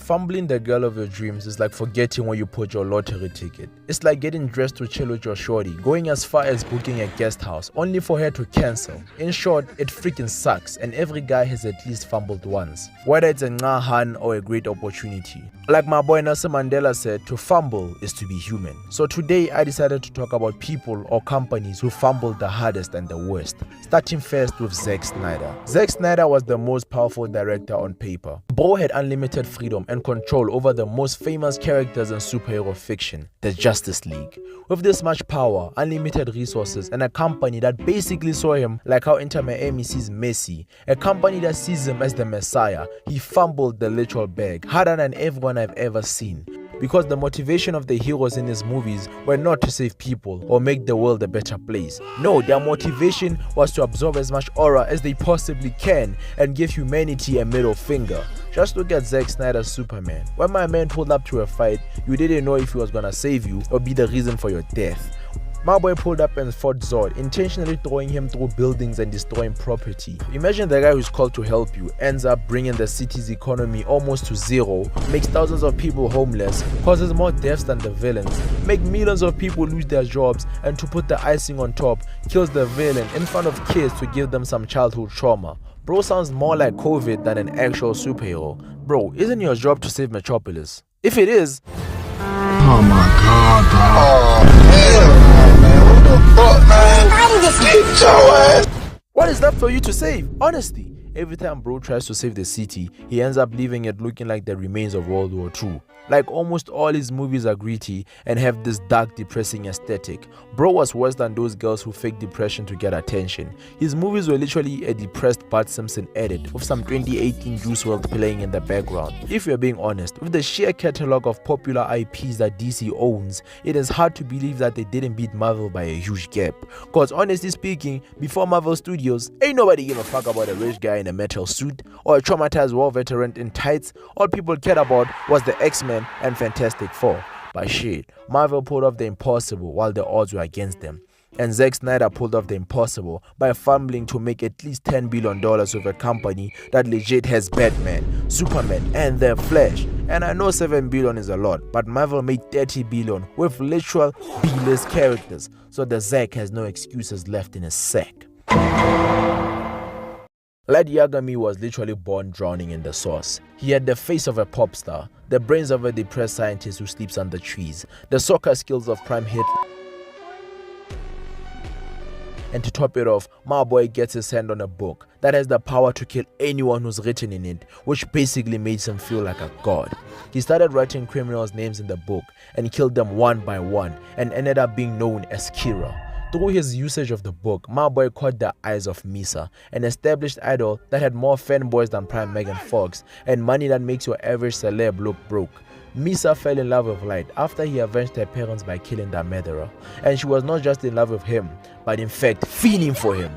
Fumbling the girl of your dreams is like forgetting where you put your lottery ticket. It's like getting dressed to chill with your shorty, going as far as booking a guest house, only for her to cancel. In short, it freaking sucks, and every guy has at least fumbled once. Whether it's a ngahan or a great opportunity. Like my boy Nelson Mandela said, to fumble is to be human. So today I decided to talk about people or companies who fumbled the hardest and the worst. Starting first with Zack Snyder. Zack Snyder was the most powerful director on paper. Bro had unlimited freedom and control over the most famous characters in superhero fiction, the Justice League. With this much power, unlimited resources, and a company that basically saw him like how Inter Miami sees Messi, a company that sees him as the Messiah, he fumbled the literal bag harder than everyone I've ever seen. Because the motivation of the heroes in his movies were not to save people or make the world a better place. No, their motivation was to absorb as much aura as they possibly can and give humanity a middle finger. Just look at Zack Snyder's Superman. When my man pulled up to a fight, you didn't know if he was gonna save you or be the reason for your death. My boy pulled up and fought Zod, intentionally throwing him through buildings and destroying property. Imagine the guy who's called to help you ends up bringing the city's economy almost to zero, makes thousands of people homeless, causes more deaths than the villains, make millions of people lose their jobs, and to put the icing on top, kills the villain in front of kids to give them some childhood trauma. Bro sounds more like COVID than an actual superhero. Bro, isn't your job to save Metropolis? If it is... Oh my god, bro. Oh, hell. What is left for you to save? Honestly, every time bro tries to save the city, he ends up leaving it looking like the remains of World War II. Like almost all his movies are gritty and have this dark, depressing aesthetic. Bro was worse than those girls who fake depression to get attention. His movies were literally a depressed Bart Simpson edit with some 2018 Juice WRLD playing in the background. If you're being honest, with the sheer catalog of popular IPs that DC owns, it is hard to believe that they didn't beat Marvel by a huge gap. Cause honestly speaking, before Marvel Studios, ain't nobody give a fuck about a rich guy in a metal suit or a traumatized war veteran in tights. All people cared about was the X-Men and Fantastic Four. But shit, Marvel pulled off the impossible while the odds were against them. And Zack Snyder pulled off the impossible by fumbling to make at least $10 billion with a company that legit has Batman, Superman, and The Flash. And I know 7 billion is a lot, but Marvel made 30 billion with literal B-list characters, so the Zack has no excuses left in his sack. Light Yagami was literally born drowning in the sauce. He had the face of a pop star, the brains of a depressed scientist who sleeps under trees, the soccer skills of prime Hitler. And to top it off, my boy gets his hand on a book that has the power to kill anyone who's written in it, which basically makes him feel like a god. He started writing criminals' names in the book and killed them one by one and ended up being known as Kira. Through his usage of the book, my boy caught the eyes of Misa, an established idol that had more fanboys than Prime Megan Fox and money that makes your average celeb look broke. Misa fell in love with Light after he avenged her parents by killing their murderer. And she was not just in love with him, but in fact fiending for him.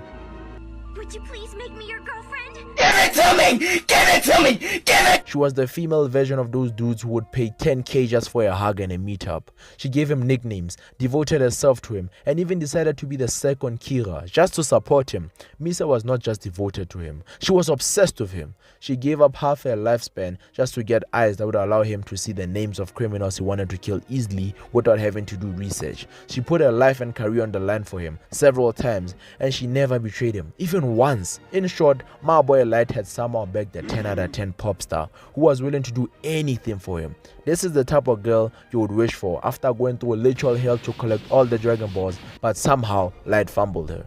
Would you please make me your girlfriend? Give it to me! Give it to me! Give it! She was the female version of those dudes who would pay 10k just for a hug and a meetup. She gave him nicknames, devoted herself to him, and even decided to be the second Kira just to support him. Misa was not just devoted to him, she was obsessed with him. She gave up half her lifespan just to get eyes that would allow him to see the names of criminals he wanted to kill easily without having to do research. She put her life and career on the line for him several times, and she never betrayed him, even once. In short, my boy Light had somehow bagged a 10 out of 10 pop star who was willing to do anything for him. This is the type of girl you would wish for after going through literal hell to collect all the Dragon Balls, but somehow Light fumbled her.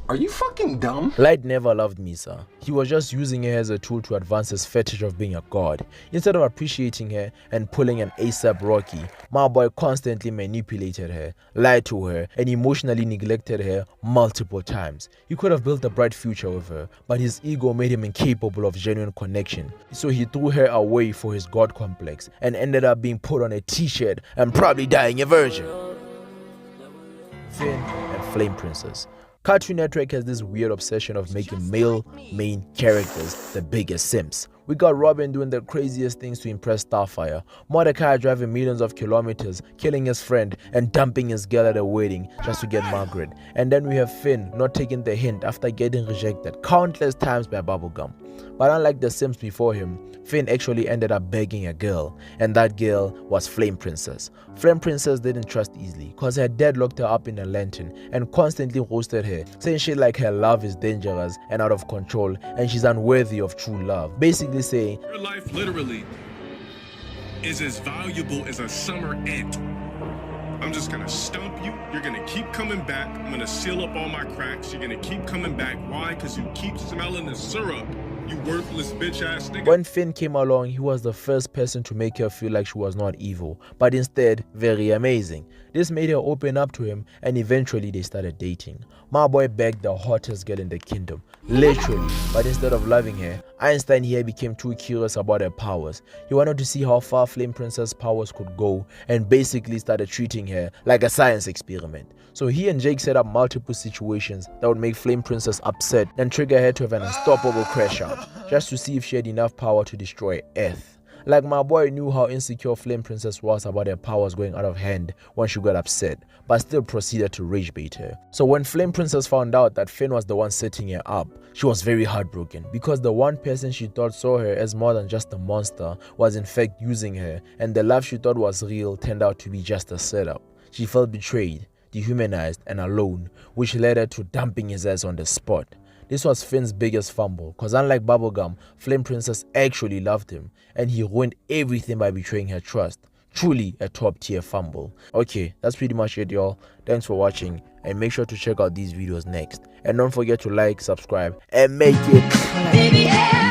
Are you fucking dumb? Light never loved Misa. He was just using her as a tool to advance his fetish of being a god. Instead of appreciating her and pulling an ASAP Rocky, my boy constantly manipulated her, lied to her, and emotionally neglected her multiple times. He could have built a bright future with her, but his ego made him incapable of genuine connection. So he threw her away for his god complex and ended up being put on a t-shirt and probably dying a virgin. Finn and Flame Princess. Cartoon Network has this weird obsession of making male main characters the biggest simps. We got Robin doing the craziest things to impress Starfire, Mordecai driving millions of kilometers, killing his friend and dumping his girl at a wedding just to get Margaret, and then we have Finn not taking the hint after getting rejected countless times by Bubblegum. But unlike the Sims before him, Finn actually ended up begging a girl, and that girl was Flame Princess. Flame Princess didn't trust easily cause her dad locked her up in a lantern and constantly roasted her, saying shit like her love is dangerous and out of control and she's unworthy of true love. Basically saying, your life literally is as valuable as a summer ant. I'm just gonna stump you, you're gonna keep coming back, I'm gonna seal up all my cracks, you're gonna keep coming back. Why? Because you keep smelling the syrup. You worthless bitch ass nigga. When Finn came along, he was the first person to make her feel like she was not evil, but instead very amazing. This made her open up to him, and eventually they started dating. My boy begged the hottest girl in the kingdom, literally, but instead of loving her, Einstein here became too curious about her powers. He wanted to see how far Flame Princess powers could go, and basically started treating her like a science experiment. So he and Jake set up multiple situations that would make Flame Princess upset and trigger her to have an unstoppable crash out, just to see if she had enough power to destroy Earth. Like, my boy knew how insecure Flame Princess was about her powers going out of hand when she got upset, but still proceeded to rage bait her. So when Flame Princess found out that Finn was the one setting her up, she was very heartbroken because the one person she thought saw her as more than just a monster was in fact using her, and the love she thought was real turned out to be just a setup. She felt betrayed, dehumanized and alone, which led her to dumping his ass on the spot. This was Finn's biggest fumble, cause unlike Bubblegum, Flame Princess actually loved him, and he ruined everything by betraying her trust. Truly a top tier fumble. Okay, that's pretty much it, y'all. Thanks for watching, and make sure to check out these videos next. And don't forget to like, subscribe, and make it clap.